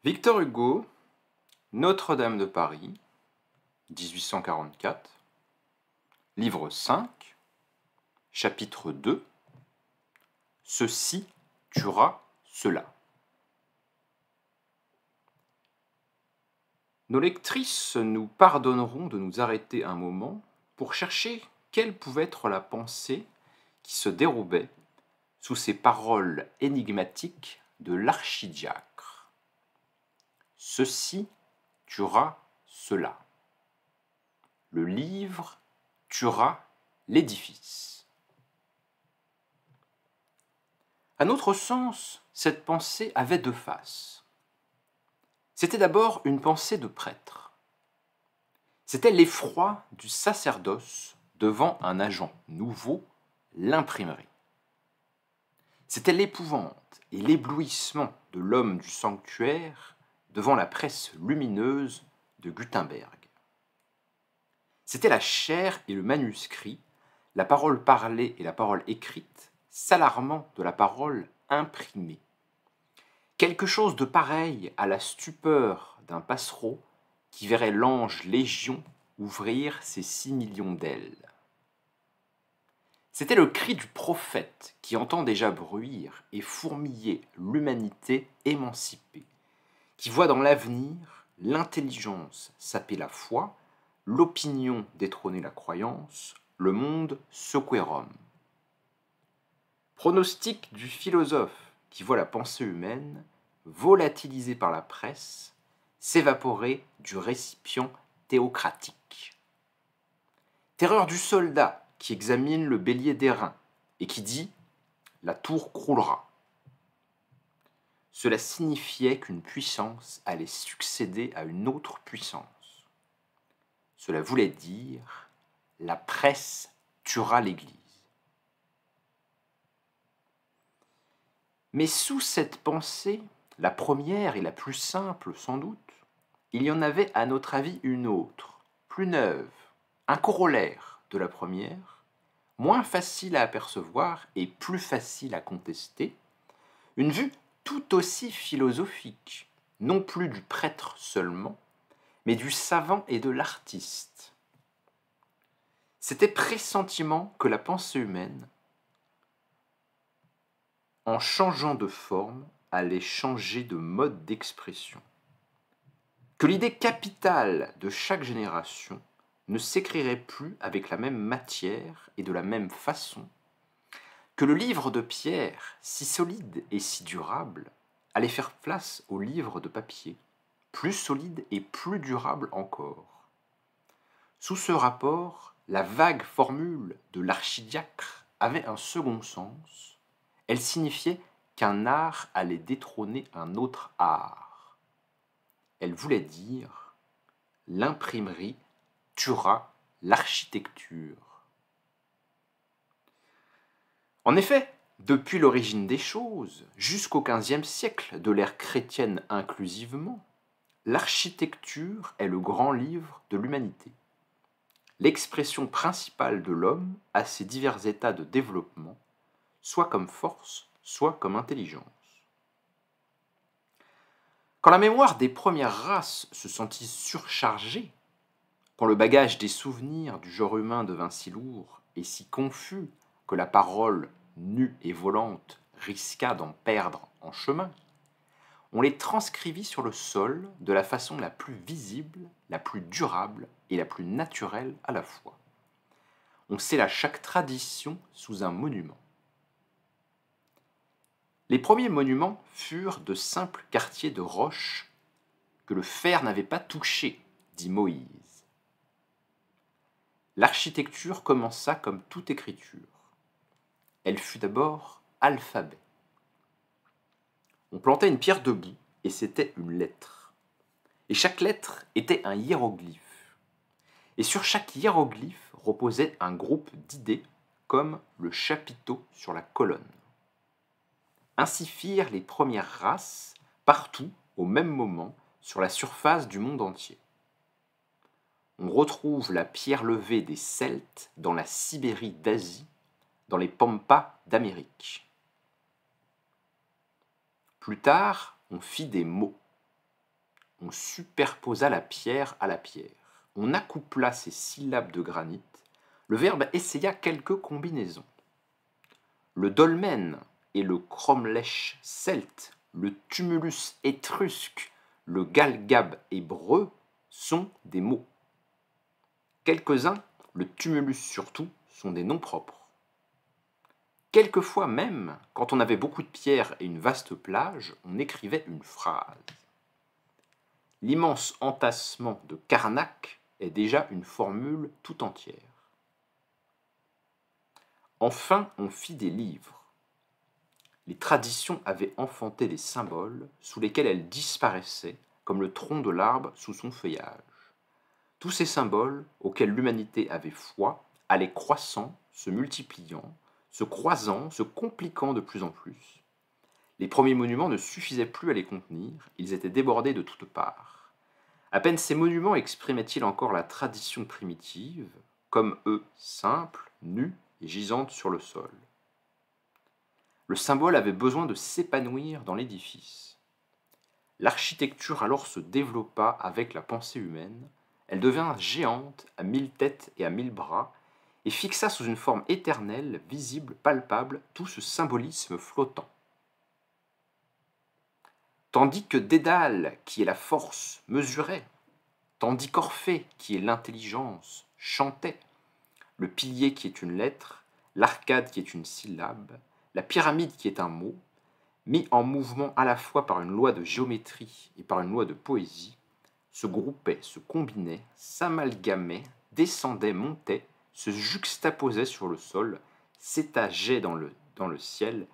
Victor Hugo, Notre-Dame de Paris, 1844, livre 5, chapitre 2, Ceci tuera cela. Nos lectrices nous pardonneront de nous arrêter un moment pour chercher quelle pouvait être la pensée qui se dérobait sous ces paroles énigmatiques de l'archidiacre. Ceci tuera cela. Le livre tuera l'édifice. À notre sens, cette pensée avait deux faces. C'était d'abord une pensée de prêtre. C'était l'effroi du sacerdoce devant un agent nouveau, l'imprimerie. C'était l'épouvante et l'éblouissement de l'homme du sanctuaire devant la presse lumineuse de Gutenberg. C'était la chair et le manuscrit, la parole parlée et la parole écrite, s'alarmant de la parole imprimée. Quelque chose de pareil à la stupeur d'un passereau qui verrait l'ange Légion ouvrir ses 6 millions d'ailes. C'était le cri du prophète qui entend déjà bruire et fourmiller l'humanité émancipée, qui voit dans l'avenir l'intelligence saper la foi, l'opinion détrôner la croyance, le monde secouer Rome. Pronostic du philosophe qui voit la pensée humaine, volatilisée par la presse, s'évaporer du récipient théocratique. Terreur du soldat qui examine le bélier d'airain et qui dit « la tour croulera ». Cela signifiait qu'une puissance allait succéder à une autre puissance. Cela voulait dire « la presse tuera l'Église ». Mais sous cette pensée, la première et la plus simple sans doute, il y en avait à notre avis une autre, plus neuve, un corollaire de la première, moins facile à apercevoir et plus facile à contester, une vue tout aussi philosophique, non plus du prêtre seulement, mais du savant et de l'artiste. C'était pressentiment que la pensée humaine, en changeant de forme, allait changer de mode d'expression. Que l'idée capitale de chaque génération ne s'écrirait plus avec la même matière et de la même façon, que le livre de pierre, si solide et si durable, allait faire place au livre de papier, plus solide et plus durable encore. Sous ce rapport, la vague formule de l'archidiacre avait un second sens. Elle signifiait qu'un art allait détrôner un autre art. Elle voulait dire « l'imprimerie tuera l'architecture ». En effet, depuis l'origine des choses, jusqu'au XVe siècle de l'ère chrétienne inclusivement, l'architecture est le grand livre de l'humanité. L'expression principale de l'homme à ses divers états de développement, soit comme force, soit comme intelligence. Quand la mémoire des premières races se sentit surchargée, quand le bagage des souvenirs du genre humain devint si lourd et si confus que la parole, nue et volante, risqua d'en perdre en chemin, on les transcrivit sur le sol de la façon la plus visible, la plus durable et la plus naturelle à la fois. On scella chaque tradition sous un monument. Les premiers monuments furent de simples quartiers de roches que le fer n'avait pas touchés, dit Moïse. L'architecture commença comme toute écriture. Elle fut d'abord alphabet. On plantait une pierre debout et c'était une lettre. Et chaque lettre était un hiéroglyphe. Et sur chaque hiéroglyphe reposait un groupe d'idées comme le chapiteau sur la colonne. Ainsi firent les premières races, partout, au même moment, sur la surface du monde entier. On retrouve la pierre levée des Celtes dans la Sibérie d'Asie, dans les Pampas d'Amérique. Plus tard, on fit des mots. on superposa la pierre à la pierre. On accoupla ces syllabes de granit. Le verbe essaya quelques combinaisons. Le dolmen et le cromlech celte, le tumulus étrusque, le galgab hébreu sont des mots. Quelques-uns, le tumulus surtout, sont des noms propres. Quelquefois même, quand on avait beaucoup de pierres et une vaste plage, on écrivait une phrase. L'immense entassement de Karnak est déjà une formule tout entière. Enfin, on fit des livres. Les traditions avaient enfanté des symboles sous lesquels elles disparaissaient, comme le tronc de l'arbre sous son feuillage. Tous ces symboles, auxquels l'humanité avait foi, allaient croissant, se multipliant, se croisant, se compliquant de plus en plus. Les premiers monuments ne suffisaient plus à les contenir, ils étaient débordés de toutes parts. À peine ces monuments exprimaient-ils encore la tradition primitive, comme eux, simples, nus et gisantes sur le sol. Le symbole avait besoin de s'épanouir dans l'édifice. L'architecture alors se développa avec la pensée humaine, elle devint géante à 1000 têtes et à 1000 bras, et fixa sous une forme éternelle, visible, palpable, tout ce symbolisme flottant. Tandis que Dédale, qui est la force, mesurait, tandis qu'Orphée, qui est l'intelligence, chantait, le pilier qui est une lettre, l'arcade qui est une syllabe, la pyramide qui est un mot, mis en mouvement à la fois par une loi de géométrie et par une loi de poésie, se groupaient, se combinaient, s'amalgamaient, descendaient, montaient, se juxtaposaient sur le sol, s'étageaient dans le ciel,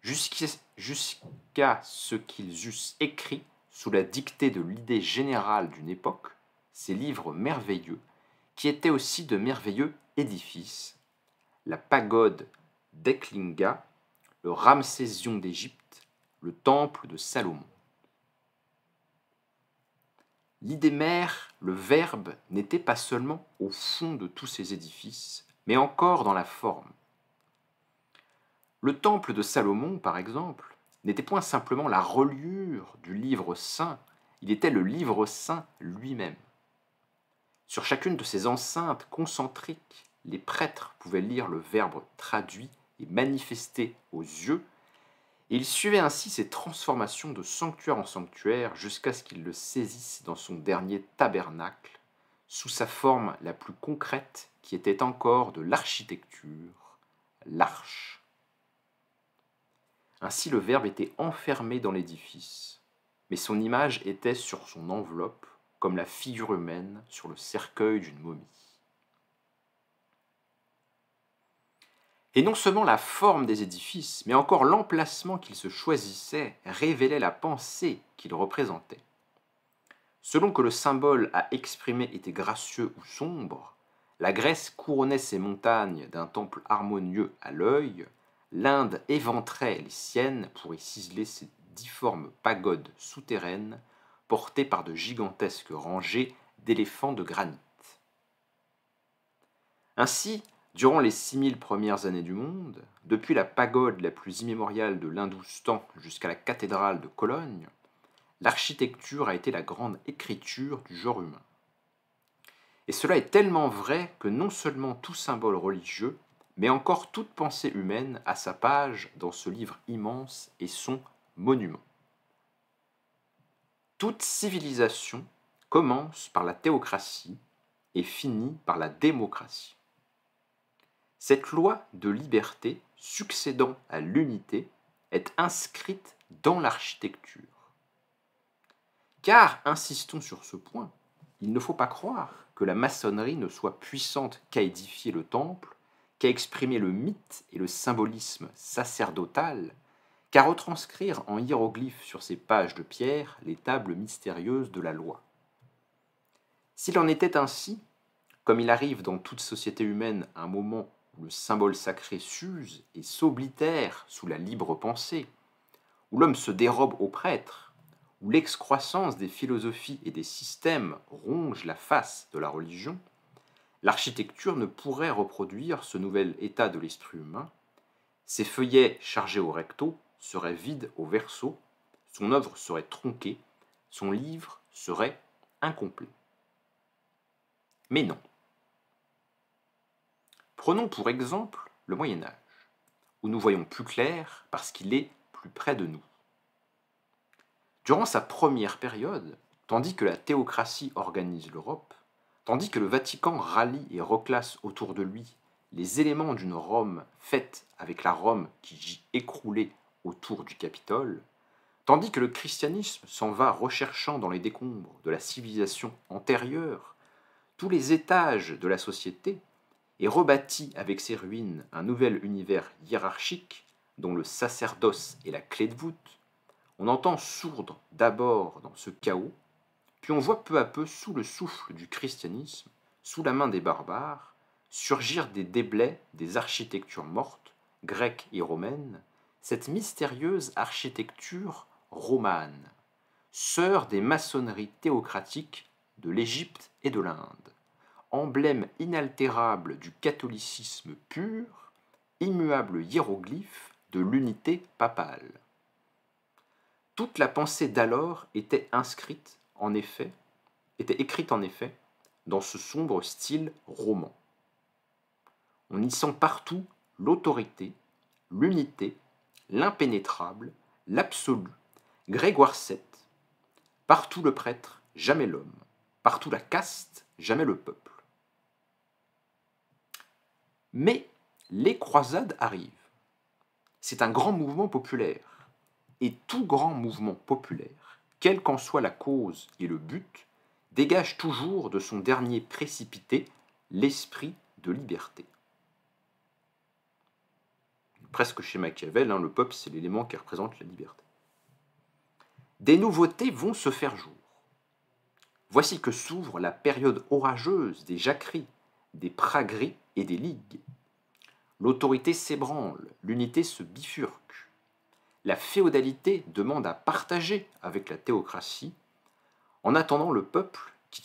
jusqu'à ce qu'ils eussent écrit, sous la dictée de l'idée générale d'une époque, ces livres merveilleux, qui étaient aussi de merveilleux édifices, la pagode d'Eklinga, le Ramsésion d'Égypte, le temple de Salomon. L'idée mère, le verbe, n'était pas seulement au fond de tous ces édifices, mais encore dans la forme. Le temple de Salomon, par exemple, n'était point simplement la reliure du livre saint, il était le livre saint lui-même. Sur chacune de ces enceintes concentriques, les prêtres pouvaient lire le verbe traduit et manifesté aux yeux, et il suivait ainsi ces transformations de sanctuaire en sanctuaire jusqu'à ce qu'il le saisisse dans son dernier tabernacle, sous sa forme la plus concrète qui était encore de l'architecture, l'arche. Ainsi le Verbe était enfermé dans l'édifice, mais son image était sur son enveloppe, comme la figure humaine sur le cercueil d'une momie. Et non seulement la forme des édifices, mais encore l'emplacement qu'ils se choisissaient révélait la pensée qu'ils représentaient. Selon que le symbole à exprimer était gracieux ou sombre, la Grèce couronnait ses montagnes d'un temple harmonieux à l'œil, l'Inde éventrait les siennes pour y ciseler ses difformes pagodes souterraines portées par de gigantesques rangées d'éléphants de granit. Ainsi, durant les 6000 premières années du monde, depuis la pagode la plus immémoriale de l'Hindoustan jusqu'à la cathédrale de Cologne, l'architecture a été la grande écriture du genre humain. Et cela est tellement vrai que non seulement tout symbole religieux, mais encore toute pensée humaine a sa page dans ce livre immense et son monument. Toute civilisation commence par la théocratie et finit par la démocratie. Cette loi de liberté, succédant à l'unité, est inscrite dans l'architecture. Car, insistons sur ce point, il ne faut pas croire que la maçonnerie ne soit puissante qu'à édifier le temple, qu'à exprimer le mythe et le symbolisme sacerdotal, qu'à retranscrire en hiéroglyphes sur ces pages de pierre les tables mystérieuses de la loi. S'il en était ainsi, comme il arrive dans toute société humaine un moment où le symbole sacré s'use et s'oblitère sous la libre pensée, où l'homme se dérobe au prêtre, où l'excroissance des philosophies et des systèmes ronge la face de la religion, l'architecture ne pourrait reproduire ce nouvel état de l'esprit humain, ses feuillets chargés au recto seraient vides au verso, son œuvre serait tronquée, son livre serait incomplet. Mais non. Prenons pour exemple le Moyen Âge, où nous voyons plus clair parce qu'il est plus près de nous. Durant sa première période, tandis que la théocratie organise l'Europe, tandis que le Vatican rallie et reclasse autour de lui les éléments d'une Rome faite avec la Rome qui gît écroulée autour du Capitole, tandis que le christianisme s'en va recherchant dans les décombres de la civilisation antérieure tous les étages de la société et rebâtit avec ses ruines un nouvel univers hiérarchique dont le sacerdoce est la clé de voûte, on entend sourdre d'abord dans ce chaos, puis on voit peu à peu sous le souffle du christianisme, sous la main des barbares, surgir des déblais des architectures mortes, grecques et romaines, cette mystérieuse architecture romane, sœur des maçonneries théocratiques de l'Égypte et de l'Inde, emblème inaltérable du catholicisme pur, immuable hiéroglyphe de l'unité papale. Toute la pensée d'alors était écrite en effet, dans ce sombre style roman. On y sent partout l'autorité, l'unité, l'impénétrable, l'absolu, Grégoire VII. Partout le prêtre, jamais l'homme. Partout la caste, jamais le peuple. Mais les croisades arrivent. C'est un grand mouvement populaire. Et tout grand mouvement populaire, quelle qu'en soit la cause et le but, dégage toujours de son dernier précipité l'esprit de liberté. Presque chez Machiavel, le peuple, c'est l'élément qui représente la liberté. Des nouveautés vont se faire jour. Voici que s'ouvre la période orageuse des jacqueries, des pragueries et des ligues. L'autorité s'ébranle, l'unité se bifurque. La féodalité demande à partager avec la théocratie, en attendant le peuple qui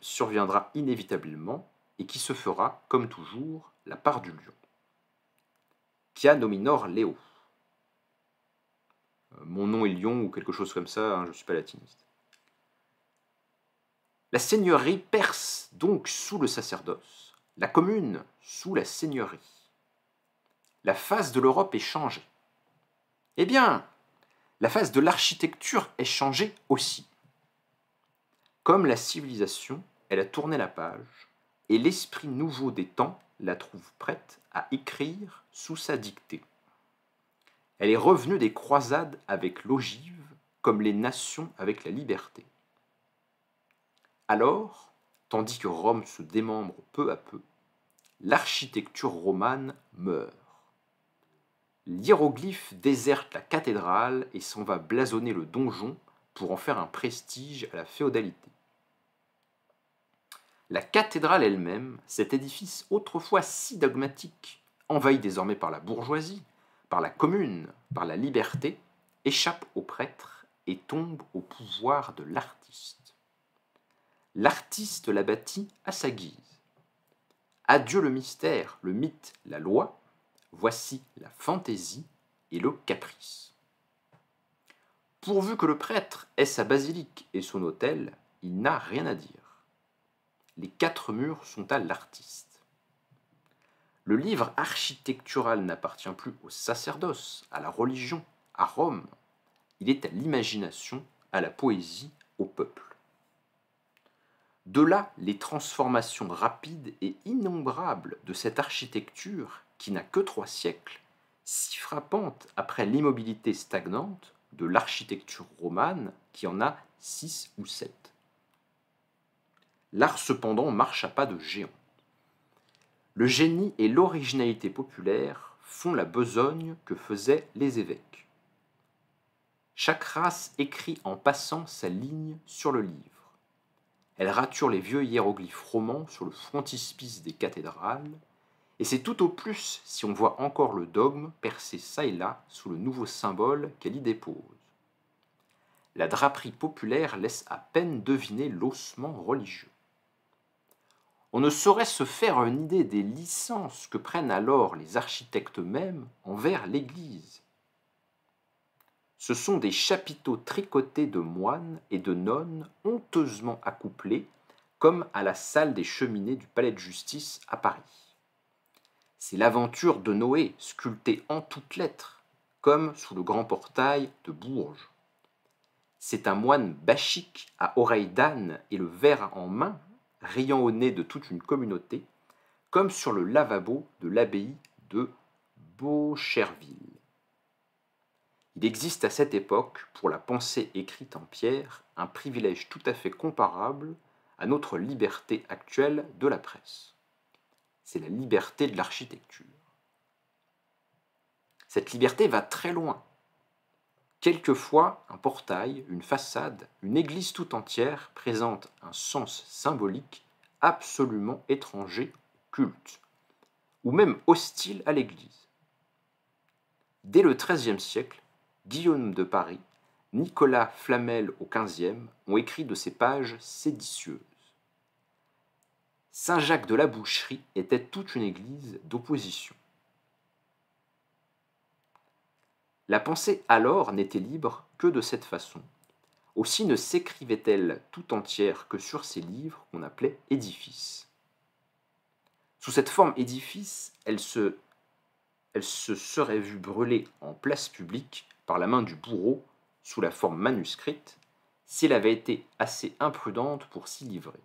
surviendra inévitablement et qui se fera, comme toujours, la part du lion. Quia nominor Leo. Mon nom est Lion ou quelque chose comme ça, je ne suis pas latiniste. La seigneurie perce donc sous le sacerdoce, la commune sous la seigneurie. La face de l'Europe est changée. Eh bien, la face de l'architecture est changée aussi. Comme la civilisation, elle a tourné la page, et l'esprit nouveau des temps la trouve prête à écrire sous sa dictée. Elle est revenue des croisades avec l'ogive, comme les nations avec la liberté. Alors, tandis que Rome se démembre peu à peu, l'architecture romane meurt. L'hiéroglyphe déserte la cathédrale et s'en va blasonner le donjon pour en faire un prestige à la féodalité. La cathédrale elle-même, cet édifice autrefois si dogmatique, envahi désormais par la bourgeoisie, par la commune, par la liberté, échappe au prêtre et tombe au pouvoir de l'artiste. L'artiste la bâtit à sa guise. Adieu le mystère, le mythe, la loi, voici la fantaisie et le caprice. Pourvu que le prêtre ait sa basilique et son autel, il n'a rien à dire. Les quatre murs sont à l'artiste. Le livre architectural n'appartient plus au sacerdoce, à la religion, à Rome. Il est à l'imagination, à la poésie, au peuple. De là les transformations rapides et innombrables de cette architecture qui n'a que 3 siècles, si frappante après l'immobilité stagnante de l'architecture romane qui en a 6 ou 7. L'art cependant marche à pas de géant. Le génie et l'originalité populaire font la besogne que faisaient les évêques. Chaque race écrit en passant sa ligne sur le livre. Elle rature les vieux hiéroglyphes romans sur le frontispice des cathédrales, et c'est tout au plus si on voit encore le dogme percé çà et là sous le nouveau symbole qu'elle y dépose. La draperie populaire laisse à peine deviner l'ossement religieux. On ne saurait se faire une idée des licences que prennent alors les architectes eux-mêmes envers l'Église. Ce sont des chapiteaux tricotés de moines et de nonnes honteusement accouplés, comme à la salle des cheminées du palais de justice à Paris. C'est l'aventure de Noé, sculptée en toutes lettres, comme sous le grand portail de Bourges. C'est un moine bachique à oreilles d'âne et le verre en main, riant au nez de toute une communauté, comme sur le lavabo de l'abbaye de Beaucherville. Il existe à cette époque, pour la pensée écrite en pierre, un privilège tout à fait comparable à notre liberté actuelle de la presse. C'est la liberté de l'architecture. Cette liberté va très loin. Quelquefois, un portail, une façade, une église tout entière présente un sens symbolique absolument étranger au culte, ou même hostile à l'église. Dès le XIIIe siècle, Guillaume de Paris, Nicolas Flamel au XVe ont écrit de ces pages séditieuses. Saint-Jacques de la Boucherie était toute une église d'opposition. La pensée alors n'était libre que de cette façon. Aussi ne s'écrivait-elle tout entière que sur ces livres qu'on appelait édifices. Sous cette forme édifice, elle se serait vue brûler en place publique par la main du bourreau sous la forme manuscrite, si elle avait été assez imprudente pour s'y livrer.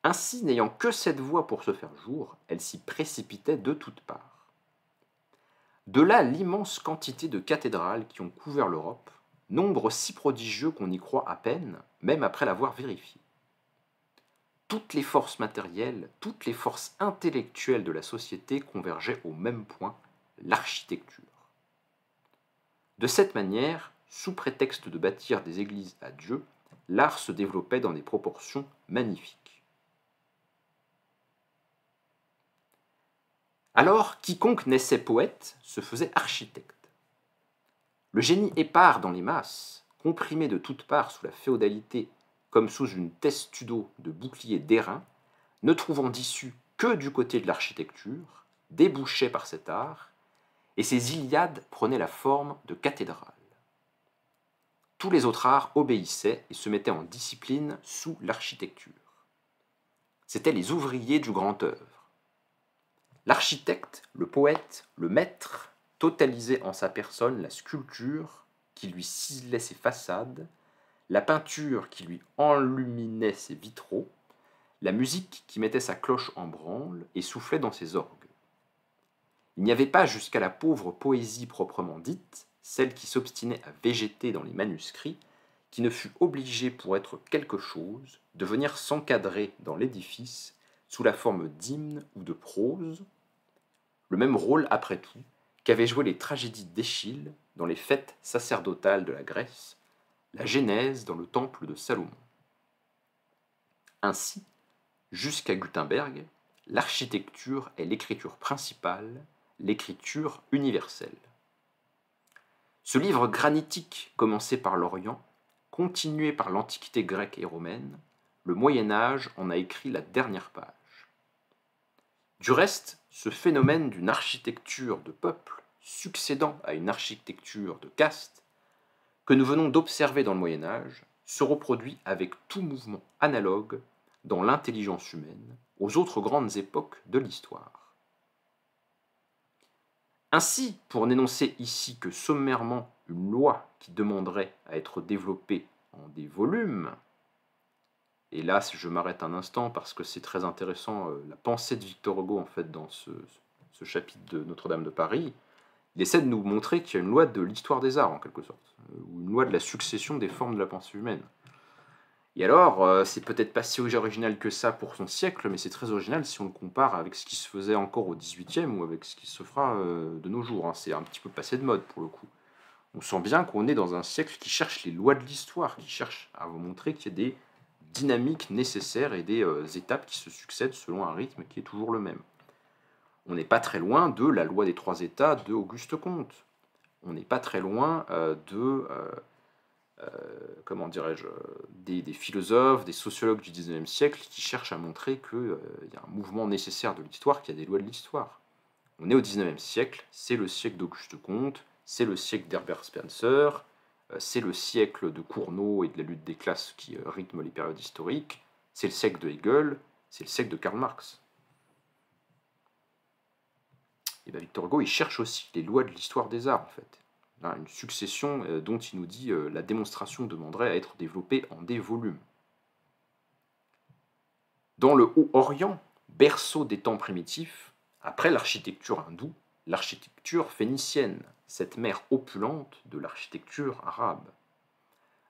Ainsi, n'ayant que cette voie pour se faire jour, elle s'y précipitait de toutes parts. De là l'immense quantité de cathédrales qui ont couvert l'Europe, nombre si prodigieux qu'on y croit à peine, même après l'avoir vérifié. Toutes les forces matérielles, toutes les forces intellectuelles de la société convergeaient au même point, l'architecture. De cette manière, sous prétexte de bâtir des églises à Dieu, l'art se développait dans des proportions magnifiques. Alors, quiconque naissait poète se faisait architecte. Le génie épars dans les masses, comprimé de toutes parts sous la féodalité comme sous une testudo de boucliers d'airain, ne trouvant d'issue que du côté de l'architecture, débouchait par cet art, et ses Iliades prenaient la forme de cathédrales. Tous les autres arts obéissaient et se mettaient en discipline sous l'architecture. C'étaient les ouvriers du grand œuvre. L'architecte, le poète, le maître, totalisait en sa personne la sculpture qui lui ciselait ses façades, la peinture qui lui enluminait ses vitraux, la musique qui mettait sa cloche en branle et soufflait dans ses orgues. Il n'y avait pas jusqu'à la pauvre poésie proprement dite, celle qui s'obstinait à végéter dans les manuscrits, qui ne fut obligée pour être quelque chose de venir s'encadrer dans l'édifice sous la forme d'hymne ou de prose, le même rôle après tout qu'avaient joué les tragédies d'Échille dans les fêtes sacerdotales de la Grèce, la Genèse dans le temple de Salomon. Ainsi, jusqu'à Gutenberg, l'architecture est l'écriture principale, l'écriture universelle. Ce livre granitique, commencé par l'Orient, continué par l'Antiquité grecque et romaine, le Moyen-Âge en a écrit la dernière page. Du reste, ce phénomène d'une architecture de peuple succédant à une architecture de caste, que nous venons d'observer dans le Moyen-Âge, se reproduit avec tout mouvement analogue dans l'intelligence humaine aux autres grandes époques de l'histoire. Ainsi, pour n'énoncer ici que sommairement une loi qui demanderait à être développée en des volumes, et là je m'arrête un instant parce que c'est très intéressant, la pensée de Victor Hugo en fait dans ce chapitre de Notre-Dame de Paris, il essaie de nous montrer qu'il y a une loi de l'histoire des arts en quelque sorte, ou une loi de la succession des formes de la pensée humaine. Et alors, c'est peut-être pas si original que ça pour son siècle, mais c'est très original si on le compare avec ce qui se faisait encore au XVIIIe ou avec ce qui se fera de nos jours. Hein. C'est un petit peu passé de mode pour le coup. On sent bien qu'on est dans un siècle qui cherche les lois de l'histoire, qui cherche à vous montrer qu'il y a des dynamiques nécessaires et des étapes qui se succèdent selon un rythme qui est toujours le même. On n'est pas très loin de la loi des trois États de Auguste Comte. On n'est pas très loin comment dirais-je, des philosophes, des sociologues du XIXe siècle qui cherchent à montrer qu'il y a un mouvement nécessaire de l'histoire, qu'il y a des lois de l'histoire. On est au XIXe siècle, c'est le siècle d'Auguste Comte, c'est le siècle d'Herbert Spencer, c'est le siècle de Cournot et de la lutte des classes qui rythme les périodes historiques, c'est le siècle de Hegel, c'est le siècle de Karl Marx. Et bien Victor Hugo, il cherche aussi les lois de l'histoire des arts, en fait. Là, une succession dont il nous dit la démonstration demanderait à être développée en des volumes. Dans le Haut-Orient, berceau des temps primitifs, après l'architecture hindoue, l'architecture phénicienne, cette mère opulente de l'architecture arabe.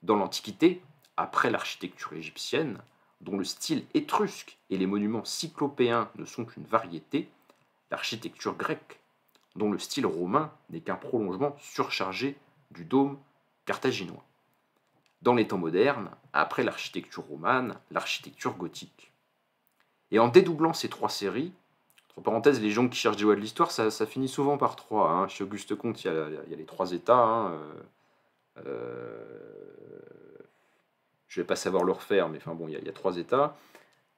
Dans l'Antiquité, après l'architecture égyptienne, dont le style étrusque et les monuments cyclopéens ne sont qu'une variété, l'architecture grecque, dont le style romain n'est qu'un prolongement surchargé du dôme carthaginois. Dans les temps modernes, après l'architecture romane, l'architecture gothique. Et en dédoublant ces trois séries, entre parenthèses, les gens qui cherchent des lois de l'histoire, ça finit souvent par trois. Hein. Chez Auguste Comte, il y a les trois états. Hein. Je ne vais pas savoir le refaire, mais enfin bon, il y a trois états.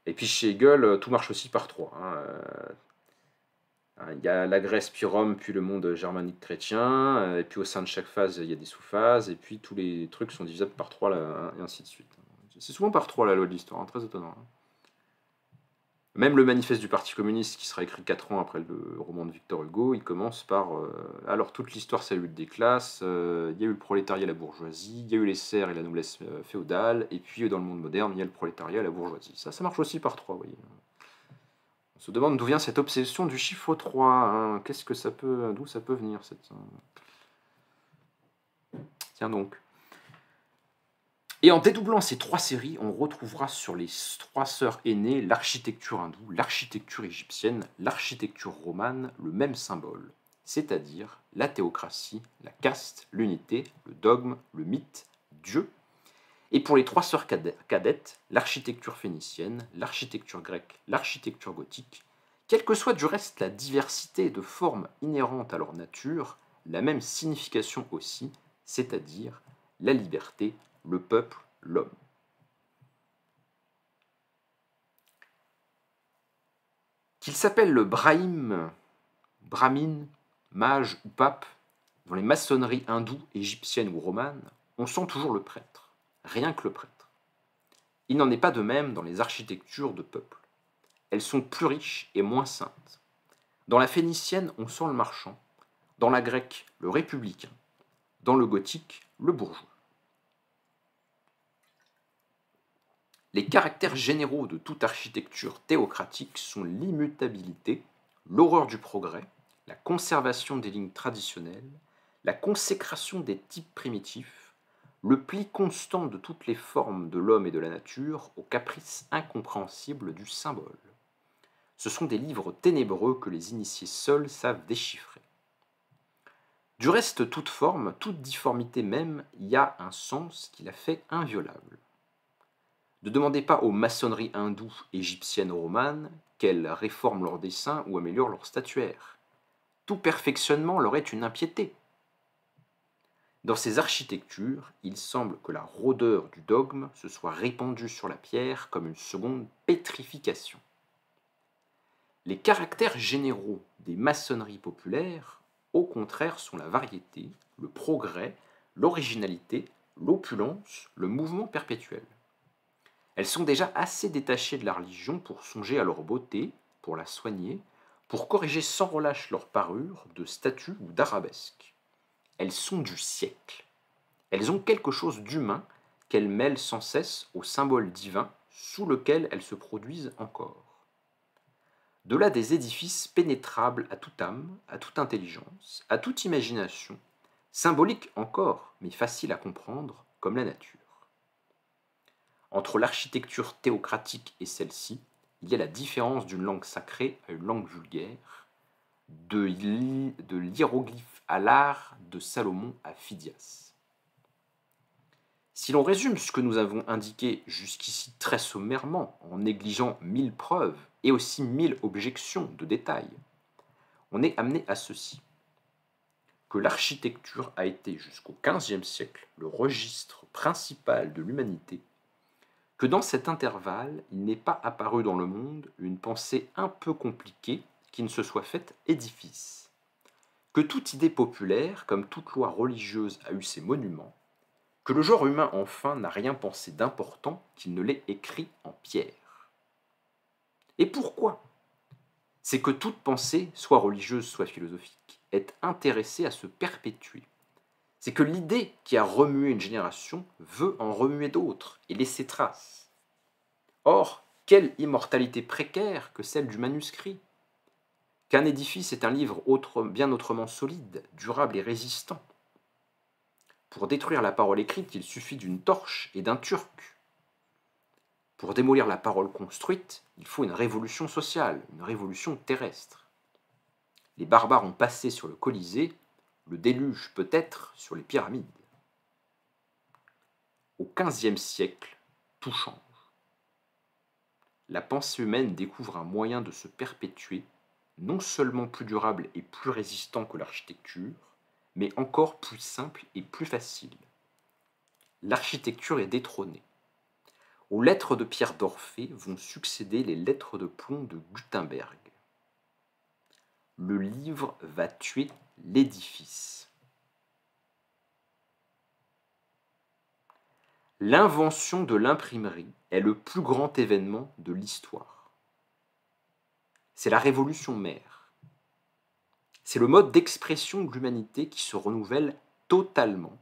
Et puis chez Hegel, tout marche aussi par trois. Hein. Il y a la Grèce, puis Rome, puis le monde germanique chrétien, et puis au sein de chaque phase, il y a des sous-phases, et puis tous les trucs sont divisables par trois, là, et ainsi de suite. C'est souvent par trois la loi de l'histoire, hein, très étonnant. Hein. Même le manifeste du Parti communiste, qui sera écrit 4 ans après le roman de Victor Hugo, il commence par alors toute l'histoire c'est la lutte des classes, il y a eu le prolétariat et la bourgeoisie, il y a eu les serfs et la noblesse féodale, et puis dans le monde moderne, il y a le prolétariat et la bourgeoisie. Ça marche aussi par 3, vous voyez. On se demande d'où vient cette obsession du chiffre 3, hein. Qu'est-ce que ça peut, d'où ça peut venir cette... Tiens donc. Et en dédoublant ces trois séries, on retrouvera sur les trois sœurs aînées l'architecture hindoue, l'architecture égyptienne, l'architecture romane, le même symbole, c'est-à-dire la théocratie, la caste, l'unité, le dogme, le mythe, Dieu. Et pour les trois sœurs cadettes, l'architecture phénicienne, l'architecture grecque, l'architecture gothique, quelle que soit du reste la diversité de formes inhérentes à leur nature, la même signification aussi, c'est-à-dire la liberté, le peuple, l'homme. Qu'il s'appelle le brahmine, mage ou pape, dans les maçonneries hindoues, égyptiennes ou romanes, on sent toujours le prêtre, rien que le prêtre. Il n'en est pas de même dans les architectures de peuple. Elles sont plus riches et moins saintes. Dans la phénicienne, on sent le marchand, dans la grecque, le républicain, dans le gothique, le bourgeois. Les caractères généraux de toute architecture théocratique sont l'immutabilité, l'horreur du progrès, la conservation des lignes traditionnelles, la consécration des types primitifs, le pli constant de toutes les formes de l'homme et de la nature aux caprices incompréhensibles du symbole. Ce sont des livres ténébreux que les initiés seuls savent déchiffrer. Du reste, toute forme, toute difformité même, y a un sens qui la fait inviolable. Ne demandez pas aux maçonneries hindoues, égyptiennes ou romanes qu'elles réforment leurs dessins ou améliorent leur statuaire. Tout perfectionnement leur est une impiété. Dans ces architectures, il semble que la rôdeur du dogme se soit répandue sur la pierre comme une seconde pétrification. Les caractères généraux des maçonneries populaires, au contraire, sont la variété, le progrès, l'originalité, l'opulence, le mouvement perpétuel. Elles sont déjà assez détachées de la religion pour songer à leur beauté, pour la soigner, pour corriger sans relâche leur parure de statues ou d'arabesques. Elles sont du siècle. Elles ont quelque chose d'humain qu'elles mêlent sans cesse au symbole divin sous lequel elles se produisent encore. De là des édifices pénétrables à toute âme, à toute intelligence, à toute imagination, symboliques encore, mais faciles à comprendre, comme la nature. Entre l'architecture théocratique et celle-ci, il y a la différence d'une langue sacrée à une langue vulgaire, de l'hiéroglyphe à l'art, de Salomon à Phidias. Si l'on résume ce que nous avons indiqué jusqu'ici très sommairement, en négligeant 1000 preuves et aussi 1000 objections de détail, on est amené à ceci, que l'architecture a été jusqu'au XVe siècle le registre principal de l'humanité, que dans cet intervalle, il n'est pas apparu dans le monde une pensée un peu compliquée qui ne se soit faite édifice, que toute idée populaire, comme toute loi religieuse, a eu ses monuments, que le genre humain enfin n'a rien pensé d'important qu'il ne l'ait écrit en pierre. Et pourquoi? C'est que toute pensée, soit religieuse, soit philosophique, est intéressée à se perpétuer. C'est que l'idée qui a remué une génération veut en remuer d'autres et laisser trace. Or, quelle immortalité précaire que celle du manuscrit! Qu'un édifice est un livre bien autrement solide, durable et résistant. Pour détruire la parole écrite, il suffit d'une torche et d'un turc. Pour démolir la parole construite, il faut une révolution sociale, une révolution terrestre. Les barbares ont passé sur le Colisée, le déluge peut-être sur les pyramides. Au XVe siècle, tout change. La pensée humaine découvre un moyen de se perpétuer, non seulement plus durable et plus résistant que l'architecture, mais encore plus simple et plus facile. L'architecture est détrônée. Aux lettres de pierre d'Orphée vont succéder les lettres de plomb de Gutenberg. Le livre va tuer l'édifice. L'invention de l'imprimerie est le plus grand événement de l'histoire. C'est la révolution mère. C'est le mode d'expression de l'humanité qui se renouvelle totalement.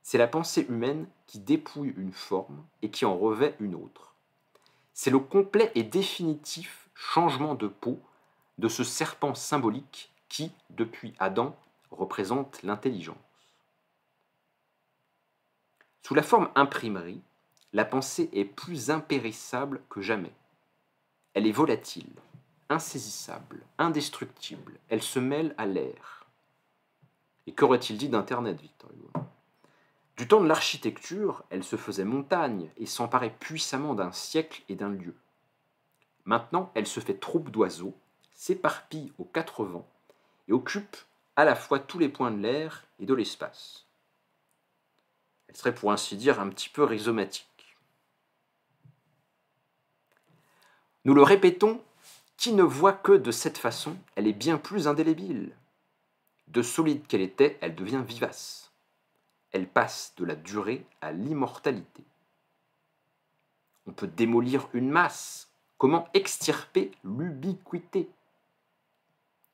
C'est la pensée humaine qui dépouille une forme et qui en revêt une autre. C'est le complet et définitif changement de peau de ce serpent symbolique qui, depuis Adam, représente l'intelligence. Sous la forme imprimerie, la pensée est plus impérissable que jamais. Elle est volatile, insaisissable, indestructible. Elle se mêle à l'air. Et qu'aurait-il dit d'Internet, Victor Hugo? Du temps de l'architecture, elle se faisait montagne et s'emparait puissamment d'un siècle et d'un lieu. Maintenant, elle se fait troupe d'oiseaux, s'éparpille aux quatre vents et occupe à la fois tous les points de l'air et de l'espace. Elle serait pour ainsi dire un petit peu rhizomatique. Nous le répétons, qui ne voit que de cette façon, elle est bien plus indélébile. De solide qu'elle était, elle devient vivace. Elle passe de la durée à l'immortalité. On peut démolir une masse. Comment extirper l'ubiquité?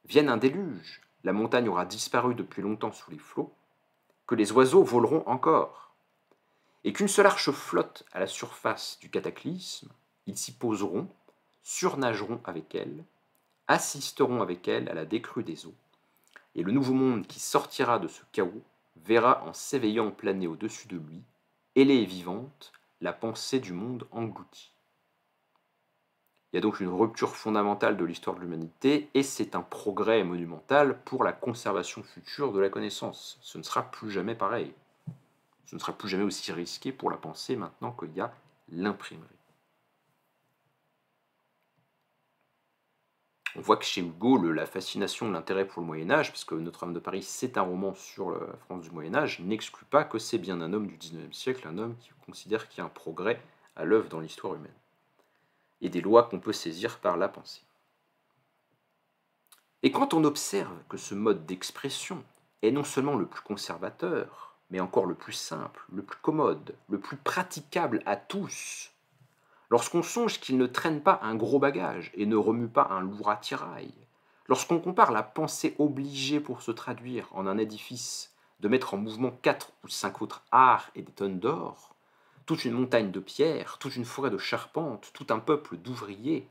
Vienne un déluge, la montagne aura disparu depuis longtemps sous les flots, que les oiseaux voleront encore, et qu'une seule arche flotte à la surface du cataclysme, ils s'y poseront, surnageront avec elle, assisteront avec elle à la décrue des eaux, et le nouveau monde qui sortira de ce chaos verra en s'éveillant planer au-dessus de lui, ailée et vivante, la pensée du monde englouti. Il y a donc une rupture fondamentale de l'histoire de l'humanité et c'est un progrès monumental pour la conservation future de la connaissance. Ce ne sera plus jamais pareil. Ce ne sera plus jamais aussi risqué pour la pensée maintenant qu'il y a l'imprimerie. On voit que chez Hugo, la fascination, l'intérêt pour le Moyen-Âge, parce que Notre-Dame de Paris, c'est un roman sur la France du Moyen-Âge, n'exclut pas que c'est bien un homme du XIXe siècle, un homme qui considère qu'il y a un progrès à l'œuvre dans l'histoire humaine, et des lois qu'on peut saisir par la pensée. Et quand on observe que ce mode d'expression est non seulement le plus conservateur, mais encore le plus simple, le plus commode, le plus praticable à tous, lorsqu'on songe qu'il ne traîne pas un gros bagage et ne remue pas un lourd attirail, lorsqu'on compare la pensée obligée pour se traduire en un édifice de mettre en mouvement 4 ou 5 autres arts et des tonnes d'or, toute une montagne de pierres, toute une forêt de charpentes, tout un peuple d'ouvriers,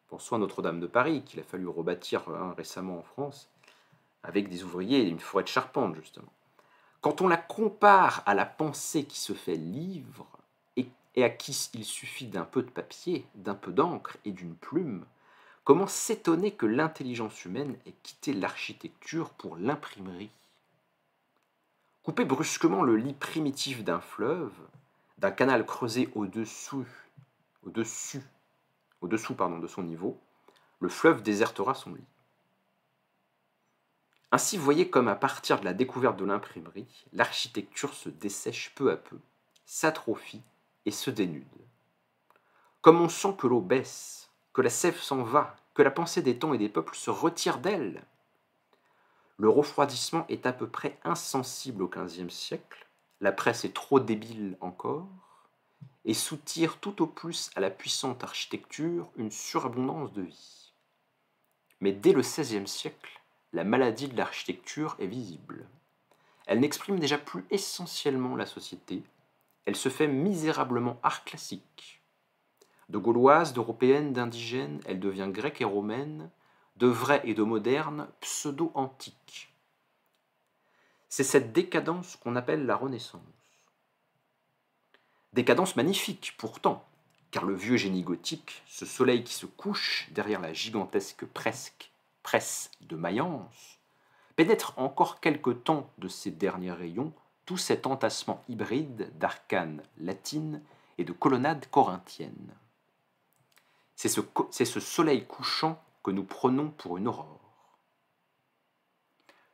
pensons à Notre-Dame de Paris, qu'il a fallu rebâtir récemment en France, avec des ouvriers et une forêt de charpentes, justement. Quand on la compare à la pensée qui se fait livre, et à qui il suffit d'un peu de papier, d'un peu d'encre et d'une plume, comment s'étonner que l'intelligence humaine ait quitté l'architecture pour l'imprimerie? Couper brusquement le lit primitif d'un fleuve, d'un canal creusé au-dessous de son niveau, le fleuve désertera son lit. Ainsi, voyez comme à partir de la découverte de l'imprimerie, l'architecture se dessèche peu à peu, s'atrophie et se dénude. Comme on sent que l'eau baisse, que la sève s'en va, que la pensée des temps et des peuples se retire d'elle. le refroidissement est à peu près insensible au XVe siècle, la presse est trop débile encore, et soutire tout au plus à la puissante architecture une surabondance de vie. Mais dès le XVIe siècle, la maladie de l'architecture est visible. Elle n'exprime déjà plus essentiellement la société, elle se fait misérablement art classique. De gauloise, d'européenne, d'indigène, elle devient grecque et romaine, de vraie et de moderne, pseudo-antique. C'est cette décadence qu'on appelle la Renaissance. Décadence magnifique, pourtant, car le vieux génie gothique, ce soleil qui se couche derrière la gigantesque presse de Mayence, pénètre encore quelque temps de ses derniers rayons tout cet entassement hybride d'arcanes latines et de colonnades corinthiennes. C'est ce soleil couchant que nous prenons pour une aurore.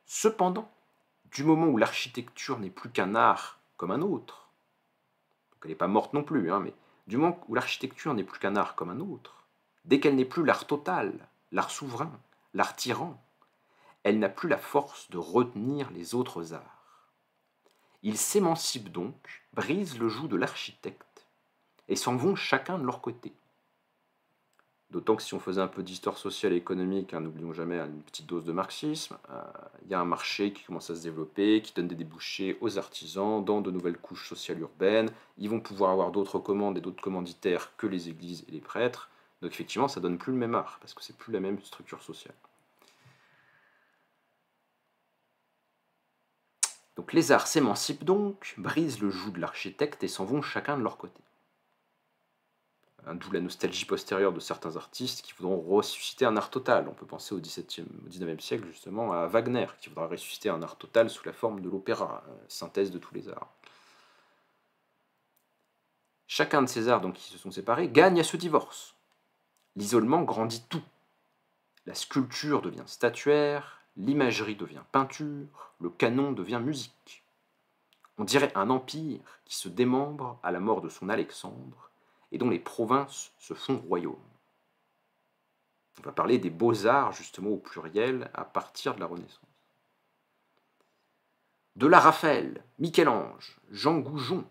Cependant, du moment où l'architecture n'est plus qu'un art comme un autre, donc elle n'est pas morte non plus, mais du moment où l'architecture n'est plus qu'un art comme un autre, dès qu'elle n'est plus l'art total, l'art souverain, l'art tyran, elle n'a plus la force de retenir les autres arts. Ils s'émancipent donc, brisent le joug de l'architecte, et s'en vont chacun de leur côté. D'autant que si on faisait un peu d'histoire sociale et économique, n'oublions jamais une petite dose de marxisme, il y a un marché qui commence à se développer, qui donne des débouchés aux artisans dans de nouvelles couches sociales urbaines. Ils vont pouvoir avoir d'autres commandes et d'autres commanditaires que les églises et les prêtres. Donc effectivement, ça donne plus le même art, parce que c'est plus la même structure sociale. Donc les arts s'émancipent donc, brisent le joug de l'architecte et s'en vont chacun de leur côté. D'où la nostalgie postérieure de certains artistes qui voudront ressusciter un art total. On peut penser au XIXe siècle justement à Wagner, qui voudra ressusciter un art total sous la forme de l'opéra, synthèse de tous les arts. Chacun de ces arts donc, qui se sont séparés gagne à ce divorce. L'isolement grandit tout. La sculpture devient statuaire, l'imagerie devient peinture, le canon devient musique. On dirait un empire qui se démembre à la mort de son Alexandre, et dont les provinces se font royaumes. On va parler des beaux-arts, justement, au pluriel, à partir de la Renaissance. De là Raphaël, Michel-Ange, Jean Goujon,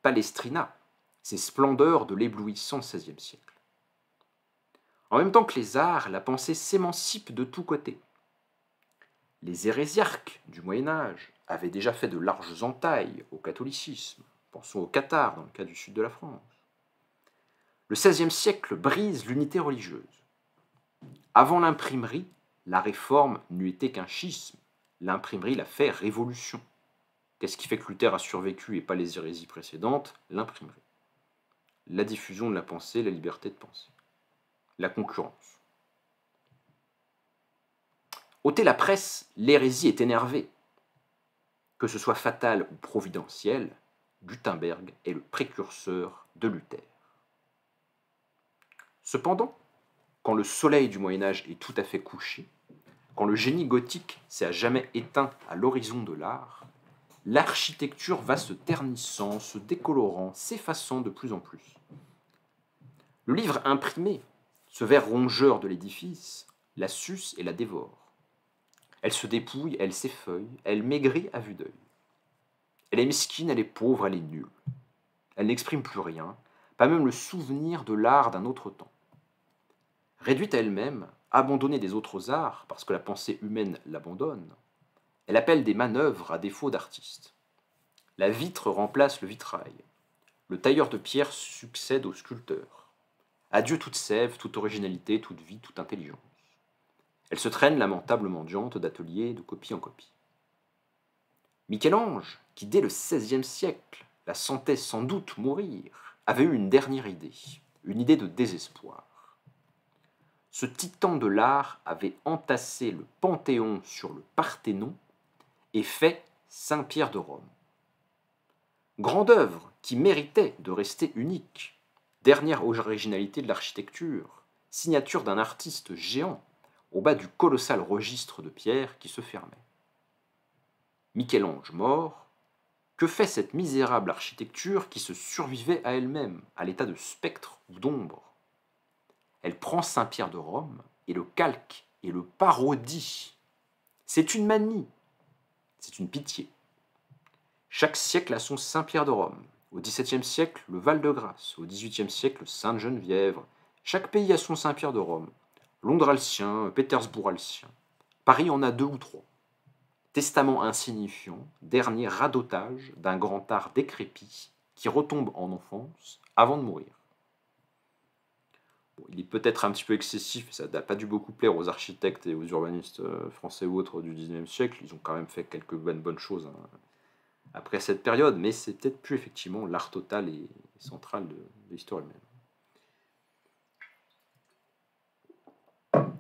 Palestrina, ces splendeurs de l'éblouissant XVIe siècle. En même temps que les arts, la pensée s'émancipe de tous côtés. Les hérésiarques du Moyen-Âge avaient déjà fait de larges entailles au catholicisme. Pensons au Cathare, dans le cas du sud de la France. Le XVIe siècle brise l'unité religieuse. Avant l'imprimerie, la réforme n'eût été qu'un schisme. L'imprimerie l'a fait révolution. Qu'est-ce qui fait que Luther a survécu et pas les hérésies précédentes? L'imprimerie. La diffusion de la pensée, la liberté de penser. La concurrence. Ôter la presse, l'hérésie est énervée. Que ce soit fatal ou providentiel, Gutenberg est le précurseur de Luther. Cependant, quand le soleil du Moyen-Âge est tout à fait couché, quand le génie gothique s'est à jamais éteint à l'horizon de l'art, l'architecture va se ternissant, se décolorant, s'effaçant de plus en plus. Le livre imprimé, ce ver rongeur de l'édifice, la suce et la dévore. Elle se dépouille, elle s'effeuille, elle maigrit à vue d'œil. Elle est mesquine, elle est pauvre, elle est nulle. Elle n'exprime plus rien, pas même le souvenir de l'art d'un autre temps. Réduite à elle-même, abandonnée des autres arts, parce que la pensée humaine l'abandonne, elle appelle des manœuvres à défaut d'artistes. La vitre remplace le vitrail. Le tailleur de pierre succède au sculpteur. Adieu toute sève, toute originalité, toute vie, toute intelligence. Elle se traîne lamentable mendiante d'atelier et de copie en copie. Michel-Ange, qui dès le XVIe siècle la sentait sans doute mourir, avait eu une dernière idée, une idée de désespoir. Ce titan de l'art avait entassé le Panthéon sur le Parthénon et fait Saint-Pierre de Rome. Grande œuvre qui méritait de rester unique, dernière originalité de l'architecture, signature d'un artiste géant au bas du colossal registre de pierre qui se fermait. Michel-Ange mort, que fait cette misérable architecture qui se survivait à elle-même, à l'état de spectre ou d'ombre? Elle prend Saint-Pierre de Rome et le calque et le parodie. C'est une manie, c'est une pitié. Chaque siècle a son Saint-Pierre de Rome. Au XVIIe siècle, le Val-de-Grâce. Au XVIIIe siècle, Sainte-Geneviève. Chaque pays a son Saint-Pierre de Rome. Londres a le sien, Pétersbourg a le sien. Paris en a 2 ou 3. Testament insignifiant, dernier radotage d'un grand art décrépit qui retombe en enfance avant de mourir. Bon, il est peut-être un petit peu excessif, ça n'a pas dû beaucoup plaire aux architectes et aux urbanistes français ou autres du XIXe siècle. Ils ont quand même fait quelques bonnes choses après cette période, mais c'est peut-être plus effectivement l'art total et central de l'histoire humaine.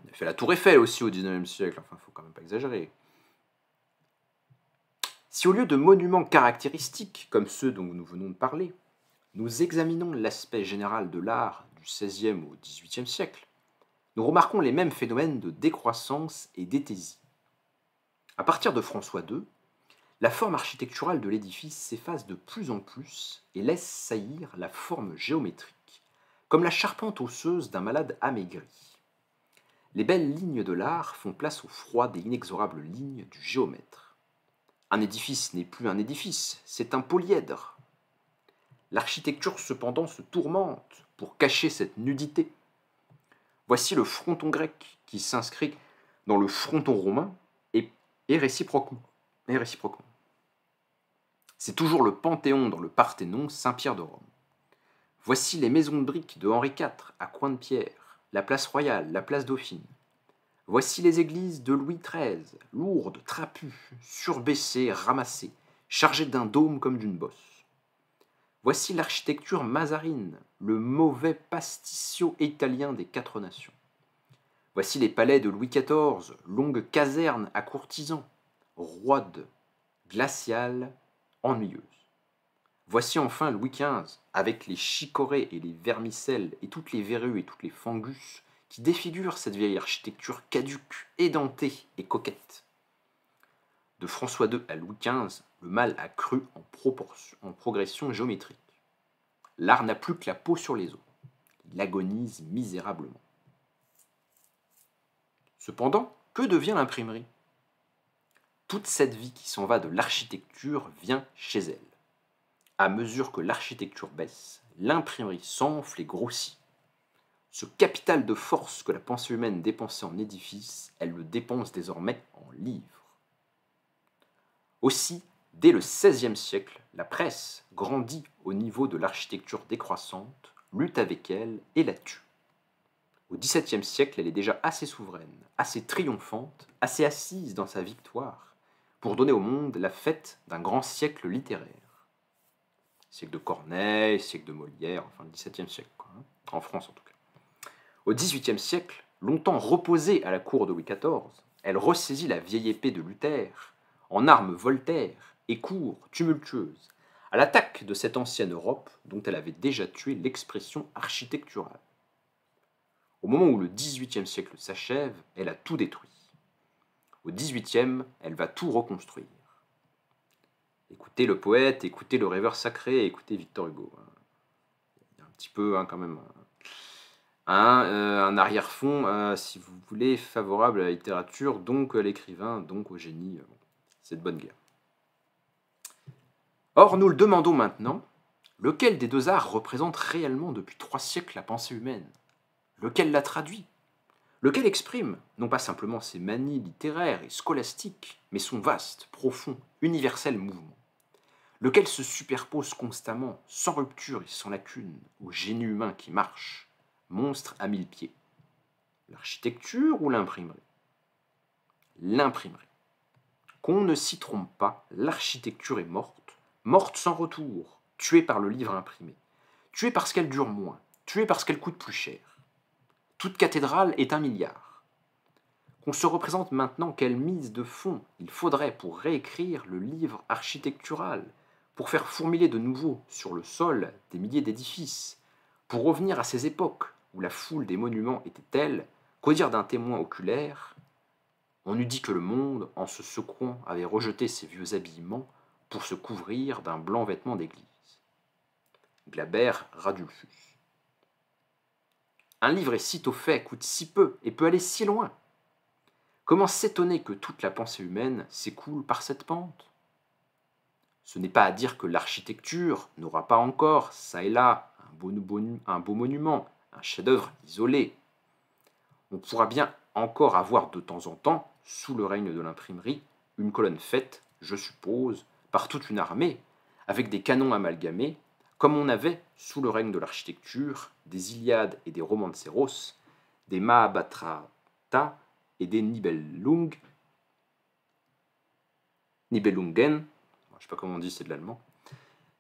Il a fait la Tour Eiffel aussi au XIXe siècle, enfin, il ne faut quand même pas exagérer. Si au lieu de monuments caractéristiques, comme ceux dont nous venons de parler, nous examinons l'aspect général de l'art du XVIe au XVIIIe siècle, nous remarquons les mêmes phénomènes de décroissance et d'étésie. À partir de François II, la forme architecturale de l'édifice s'efface de plus en plus et laisse saillir la forme géométrique, comme la charpente osseuse d'un malade amaigri. Les belles lignes de l'art font place aux froides et inexorables lignes du géomètre. Un édifice n'est plus un édifice, c'est un polyèdre. L'architecture cependant se tourmente pour cacher cette nudité. Voici le fronton grec qui s'inscrit dans le fronton romain et réciproquement. C'est toujours le Panthéon dans le Parthénon, Saint-Pierre de Rome. Voici les maisons de briques de Henri IV à Coin-de-Pierre, la place Royale, la place Dauphine. Voici les églises de Louis XIII, lourdes, trapues, surbaissées, ramassées, chargées d'un dôme comme d'une bosse. Voici l'architecture mazarine, le mauvais pasticcio italien des 4 nations. Voici les palais de Louis XIV, longues casernes à courtisans, roides, glaciales, ennuyeuses. Voici enfin Louis XV, avec les chicorées et les vermicelles et toutes les verrues et toutes les fangus qui défigurent cette vieille architecture caduque, édentée et coquette. De François II à Louis XV, le mal a cru en progression géométrique. L'art n'a plus que la peau sur les os. Il agonise misérablement. Cependant, que devient l'imprimerie ? Toute cette vie qui s'en va de l'architecture vient chez elle. À mesure que l'architecture baisse, l'imprimerie s'enfle et grossit. Ce capital de force que la pensée humaine dépensait en édifices, elle le dépense désormais en livres. Aussi, dès le XVIe siècle, la presse grandit au niveau de l'architecture décroissante, lutte avec elle et la tue. Au XVIIe siècle, elle est déjà assez souveraine, assez triomphante, assez assise dans sa victoire, pour donner au monde la fête d'un grand siècle littéraire. Siècle de Corneille, siècle de Molière, enfin le XVIIe siècle, en France en tout cas. Au XVIIIe siècle, longtemps reposée à la cour de Louis XIV, elle ressaisit la vieille épée de Luther, en arme Voltaire et court, tumultueuse, à l'attaque de cette ancienne Europe dont elle avait déjà tué l'expression architecturale. Au moment où le XVIIIe siècle s'achève, elle a tout détruit. Au XVIIIe, elle va tout reconstruire. Écoutez le poète, écoutez le rêveur sacré, écoutez Victor Hugo. Il y a un petit peu quand même un arrière-fond, si vous voulez, favorable à la littérature, donc à l'écrivain, donc au génie. C'est de bonne guerre. Or, nous le demandons maintenant, lequel des 2 arts représente réellement depuis 3 siècles la pensée humaine ? Lequel la traduit ? Lequel exprime, non pas simplement ses manies littéraires et scolastiques, mais son vaste, profond, universel mouvement ? Lequel se superpose constamment, sans rupture et sans lacune, au génie humain qui marche, monstre à 1000 pieds ? L'architecture ou l'imprimerie ? L'imprimerie. Qu'on ne s'y trompe pas, l'architecture est morte, morte sans retour, tuée par le livre imprimé, tuée parce qu'elle dure moins, tuée parce qu'elle coûte plus cher. Toute cathédrale est 1 milliard. Qu'on se représente maintenant quelle mise de fond il faudrait pour réécrire le livre architectural, pour faire fourmiller de nouveau sur le sol des milliers d'édifices, pour revenir à ces époques où la foule des monuments était telle qu'au dire d'un témoin oculaire, on eût dit que le monde, en se secouant, avait rejeté ses vieux habillements pour se couvrir d'un blanc vêtement d'église. Glaber, Radulfus. Un livre est sitôt fait, coûte si peu et peut aller si loin. Comment s'étonner que toute la pensée humaine s'écoule par cette pente? Ce n'est pas à dire que l'architecture n'aura pas encore, ça et là, un beau monument, un chef-d'œuvre isolé. On pourra bien encore avoir de temps en temps, sous le règne de l'imprimerie, une colonne faite, je suppose, par toute une armée, avec des canons amalgamés, comme on avait, sous le règne de l'architecture, des Iliades et des Romanceros, des Mahabharata et des Nibelungen, je ne sais pas comment on dit, c'est de l'allemand,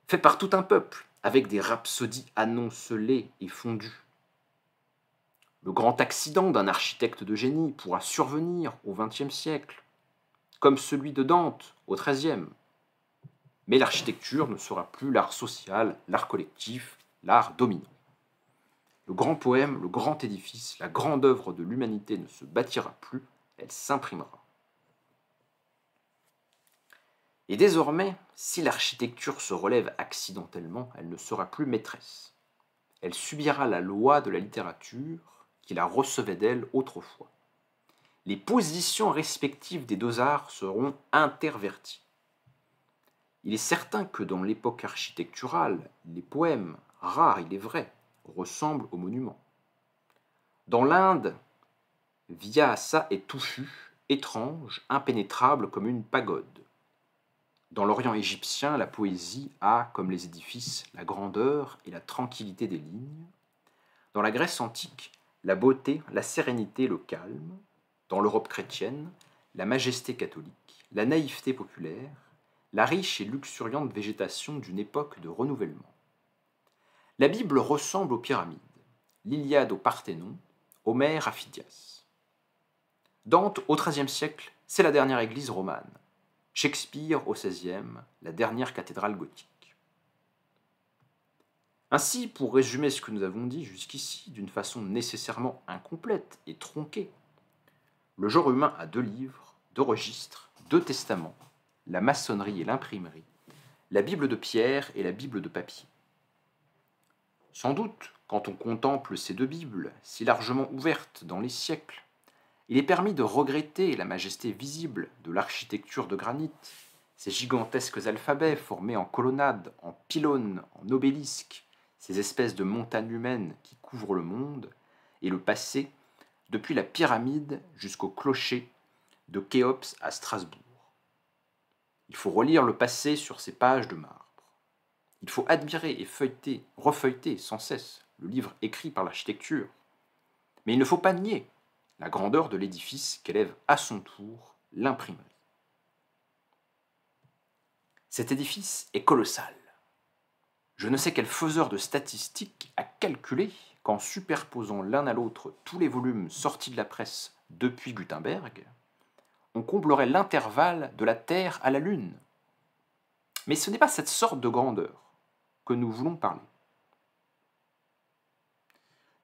faits par tout un peuple, avec des rhapsodies annoncelées et fondues. Le grand accident d'un architecte de génie pourra survenir au XXe siècle, comme celui de Dante au XIIIe. Mais l'architecture ne sera plus l'art social, l'art collectif, l'art dominant. Le grand poème, le grand édifice, la grande œuvre de l'humanité ne se bâtira plus, elle s'imprimera. Et désormais, si l'architecture se relève accidentellement, elle ne sera plus maîtresse. Elle subira la loi de la littérature qui la recevait d'elle autrefois. Les positions respectives des deux arts seront interverties. Il est certain que dans l'époque architecturale, les poèmes, rares il est vrai, ressemblent aux monuments. Dans l'Inde, Vyasa est touffu, étrange, impénétrable comme une pagode. Dans l'Orient égyptien, la poésie a, comme les édifices, la grandeur et la tranquillité des lignes. Dans la Grèce antique, la beauté, la sérénité, le calme. Dans l'Europe chrétienne, la majesté catholique, la naïveté populaire, la riche et luxuriante végétation d'une époque de renouvellement. La Bible ressemble aux pyramides, l'Iliade au Parthénon, Homère à Phidias. Dante, au XIIIe siècle, c'est la dernière église romane. Shakespeare, au XVIe, la dernière cathédrale gothique. Ainsi, pour résumer ce que nous avons dit jusqu'ici d'une façon nécessairement incomplète et tronquée, le genre humain a deux livres, deux registres, deux testaments, la maçonnerie et l'imprimerie, la Bible de pierre et la Bible de papier. Sans doute, quand on contemple ces deux Bibles, si largement ouvertes dans les siècles, il est permis de regretter la majesté visible de l'architecture de granit, ces gigantesques alphabets formés en colonnades, en pylônes, en obélisques, ces espèces de montagnes humaines qui couvrent le monde, et le passé, depuis la pyramide jusqu'au clocher de Khéops à Strasbourg. Il faut relire le passé sur ces pages de marbre. Il faut admirer et feuilleter, refeuilleter sans cesse le livre écrit par l'architecture. Mais il ne faut pas nier la grandeur de l'édifice qu'élève à son tour l'imprimerie. Cet édifice est colossal. Je ne sais quel faiseur de statistiques a calculé qu'en superposant l'un à l'autre tous les volumes sortis de la presse depuis Gutenberg, on comblerait l'intervalle de la Terre à la Lune. Mais ce n'est pas cette sorte de grandeur que nous voulons parler.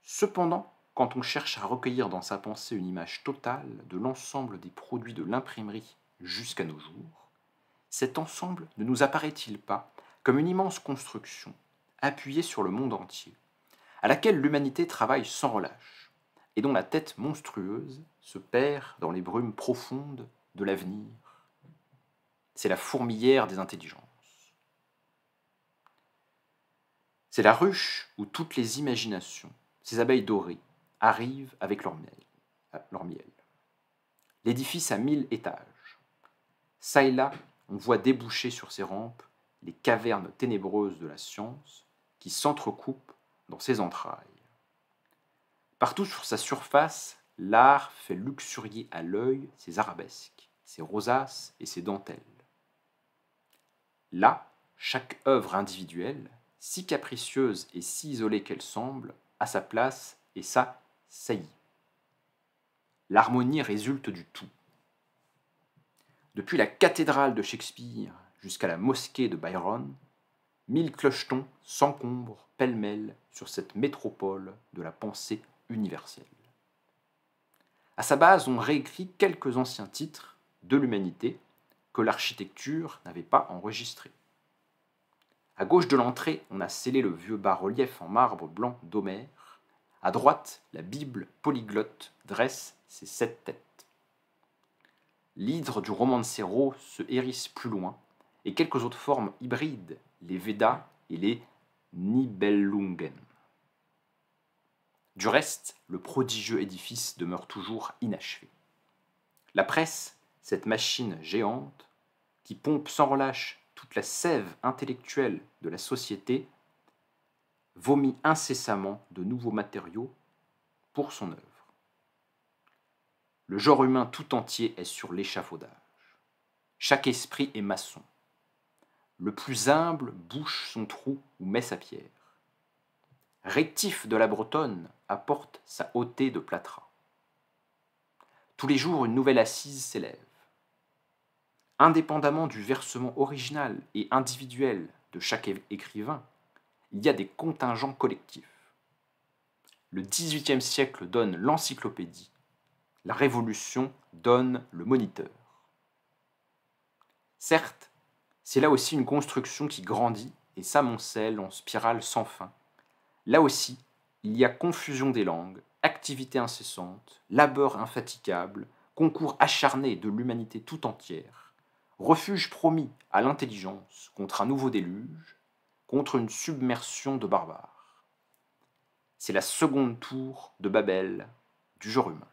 Cependant, quand on cherche à recueillir dans sa pensée une image totale de l'ensemble des produits de l'imprimerie jusqu'à nos jours, cet ensemble ne nous apparaît-il pas comme une immense construction appuyée sur le monde entier, à laquelle l'humanité travaille sans relâche, et dont la tête monstrueuse se perd dans les brumes profondes de l'avenir. C'est la fourmilière des intelligences. C'est la ruche où toutes les imaginations, ces abeilles dorées, arrivent avec leur miel. L'édifice a 1000 étages. Ça et là, on voit déboucher sur ces rampes les cavernes ténébreuses de la science qui s'entrecoupent dans ses entrailles. Partout sur sa surface, l'art fait luxurier à l'œil ses arabesques, ses rosaces et ses dentelles. Là, chaque œuvre individuelle, si capricieuse et si isolée qu'elle semble, a sa place et sa saillie. L'harmonie résulte du tout. Depuis la cathédrale de Shakespeare jusqu'à la mosquée de Byron, 1000 clochetons s'encombrent pêle-mêle sur cette métropole de la pensée universelle. À sa base, on réécrit quelques anciens titres de l'humanité que l'architecture n'avait pas enregistrés. À gauche de l'entrée, on a scellé le vieux bas-relief en marbre blanc d'Homère. À droite, la Bible polyglotte dresse ses 7 têtes. l'hydre du romancero se hérisse plus loin, et quelques autres formes hybrides, les Védas et les Nibelungen. Du reste, le prodigieux édifice demeure toujours inachevé. La presse, cette machine géante, qui pompe sans relâche toute la sève intellectuelle de la société, vomit incessamment de nouveaux matériaux pour son œuvre. Le genre humain tout entier est sur l'échafaudage. Chaque esprit est maçon. Le plus humble bouche son trou ou met sa pierre. Rétif de la Bretonne apporte sa hauteur de plâtras. Tous les jours, une nouvelle assise s'élève. Indépendamment du versement original et individuel de chaque écrivain, il y a des contingents collectifs. Le XVIIIe siècle donne l'encyclopédie, la Révolution donne le Moniteur. Certes, c'est là aussi une construction qui grandit et s'amoncelle en spirale sans fin. Là aussi, il y a confusion des langues, activité incessante, labeur infatigable, concours acharné de l'humanité tout entière, refuge promis à l'intelligence contre un nouveau déluge, contre une submersion de barbares. C'est la seconde tour de Babel du genre humain.